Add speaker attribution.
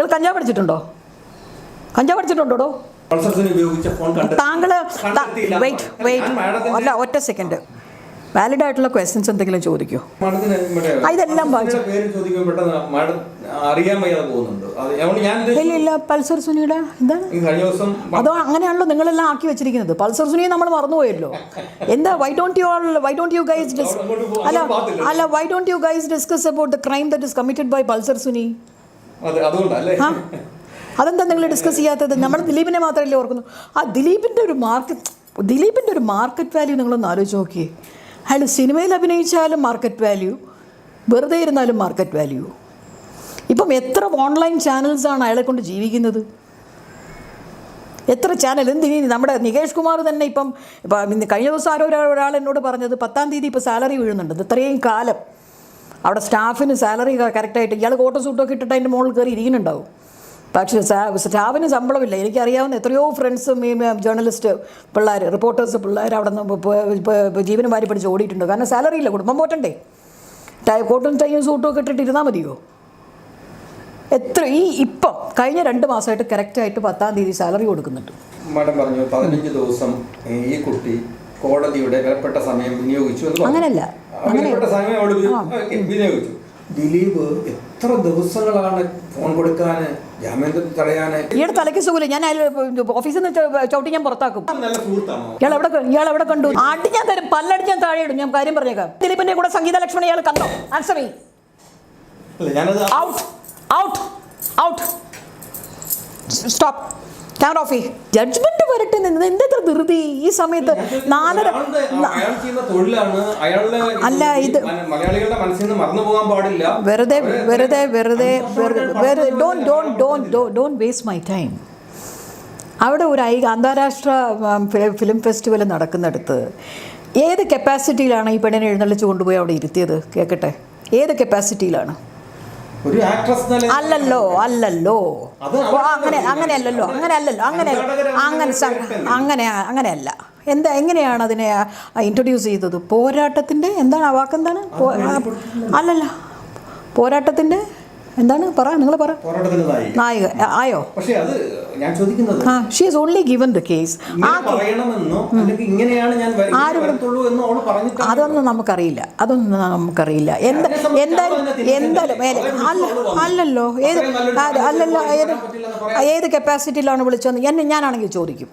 Speaker 1: ഇയാൾ കഞ്ചാവ് പഠിച്ചിട്ടുണ്ടോ? കഞ്ചാവ് പഠിച്ചിട്ടുണ്ടോ? താങ്കൾ അല്ല, ഒറ്റ സെക്കൻഡ്, വാലിഡ് ആയിട്ടുള്ള ക്വസ്റ്റ്യൻസ് എന്തെങ്കിലും ചോദിക്കോ? ഇതെല്ലാം ഇല്ല. പൾസർ സുനിയുടെ എന്താണ് അതോ അങ്ങനെയാണല്ലോ നിങ്ങളെല്ലാം ആക്കി വെച്ചിരിക്കുന്നത്? പൾസർ സുനിയെ നമ്മൾ മറന്നുപോയല്ലോ. എന്താ why don't you guys discuss about the crime that is committed by Pulsar Suni? അതെന്താ നിങ്ങൾ ഡിസ്കസ് ചെയ്യാത്തത്? നമ്മൾ ദിലീപിനെ മാത്രമല്ലേ ഓർക്കുന്നു. ആ ദിലീപിൻ്റെ ഒരു മാർക്കറ്റ് വാല്യൂ നിങ്ങളൊന്ന് ആലോചിച്ച് നോക്കിയേ. അയാൾ സിനിമയിൽ അഭിനയിച്ചാലും മാർക്കറ്റ് വാല്യൂ, വെറുതെ ഇരുന്നാലും മാർക്കറ്റ് വാല്യൂ. ഇപ്പം എത്ര ഓൺലൈൻ ചാനൽസാണ് അയാളെ കൊണ്ട് ജീവിക്കുന്നത്? എത്ര ചാനൽ? എന്തിനി നമ്മുടെ നികേഷ് കുമാർ തന്നെ ഇപ്പം കഴിഞ്ഞ ദിവസം ഒരാൾ എന്നോട് പറഞ്ഞത് 10-ാം തീയതി ഇപ്പോൾ സാലറി വീഴുന്നുണ്ട്. ഇത്രയും കാലം അവിടെ സ്റ്റാഫിന് സാലറി കറക്റ്റായിട്ട് ഇയാൾ കോട്ട സൂട്ടൊക്കെ ഇട്ടിട്ട് അതിൻ്റെ മുകളിൽ കയറി ഇരിക്കുന്നുണ്ടാവും. പക്ഷേ സ്റ്റാഫിന് ശമ്പളമില്ല. എനിക്കറിയാവുന്ന എത്രയോ ഫ്രണ്ട്സും ഈ ജേർണലിസ്റ്റ് പിള്ളേർ, റിപ്പോർട്ടേഴ്സ് പിള്ളേർ അവിടെ നിന്ന് ജീവനും വാരി പിടിച്ച് ഓടിയിട്ടുണ്ട്. കാരണം സാലറി ഇല്ല, കുടുംബം പോറ്റണ്ടേ. കോട്ടും ടൈയും സൂട്ടും ഒക്കെ ഇട്ടിട്ട് ഇരുന്നാൽ മതിയോ? ഇപ്പം കഴിഞ്ഞ 2 മാസമായിട്ട് കറക്റ്റായിട്ട് 10-ാം തീയതി സാലറി കൊടുക്കുന്നുണ്ട്.
Speaker 2: മാഡം പറഞ്ഞു 15 ദിവസം ഈ കുട്ടി കോടതിയുടെ വിലപ്പെട്ട സമയം വിനിയോഗിച്ചു.
Speaker 1: അങ്ങനെയല്ല,
Speaker 2: വിനിയോഗിച്ചു. ദിലീപ് എത്ര ദിവസങ്ങളാണ് ഫോൺ കൊടുക്കാൻ, ജാമ്യം തടയാൻ?
Speaker 1: ഈയുടെ തലയ്ക്ക് സുഖമില്ല. ഞാൻ ഓഫീസിൽ നിന്ന് ചവിട്ടി ഞാൻ പുറത്താക്കും. ഇയാൾ എവിടെ കണ്ടു? ആട്ടി ഞാൻ തരും, പല്ലടി ഞാൻ താഴെ ഇടും. ഞാൻ കാര്യം പറഞ്ഞേക്കാം. ദിലീപിന്റെ കൂടെ സംഗീത ലക്ഷ്മണി ഇയാൾ കണ്ടോ? Answer me. Out. Stop. Camera off ചെയ്യ്. ജഡ്ജ്മെന്റ് വരട്ടെ. എന്തെത്ര ധൃതി ഈ സമയത്ത്? 4:30. അല്ല, ഇത് വെറുതെ ഡോണ്ട് വേസ്റ്റ് മൈ ടൈം. അവിടെ ഒരു അന്താരാഷ്ട്ര ഫിലിം ഫെസ്റ്റിവൽ നടക്കുന്നിടത്ത് ഏത് കപ്പാസിറ്റിയിലാണ് ഈ പെണ്ണിനെ എഴുന്നള്ളിച്ച് കൊണ്ടുപോയി അവിടെ ഇരുത്തിയത്? കേൾക്കട്ടെ, ഏത് കപ്പാസിറ്റിയിലാണ്? അല്ലല്ലോ അങ്ങനെയല്ല. എങ്ങനെയാണ് അതിനെ ഇൻട്രൊഡ്യൂസ് ചെയ്തത്? പോരാട്ടത്തിൻ്റെ എന്താണ് ആ വാക്കെന്താണ്? അല്ലല്ല, പോരാട്ടത്തിൻ്റെ എന്താണ്? നിങ്ങൾ പറ. നായിക ആയോ? She is only given the case. അതൊന്നും നമുക്കറിയില്ല. എന്തായാലും അല്ലല്ലോ, ഏത് കപ്പാസിറ്റിയിലാണ് വിളിച്ചതെന്ന് ഞാനാണെങ്കിൽ ചോദിക്കും.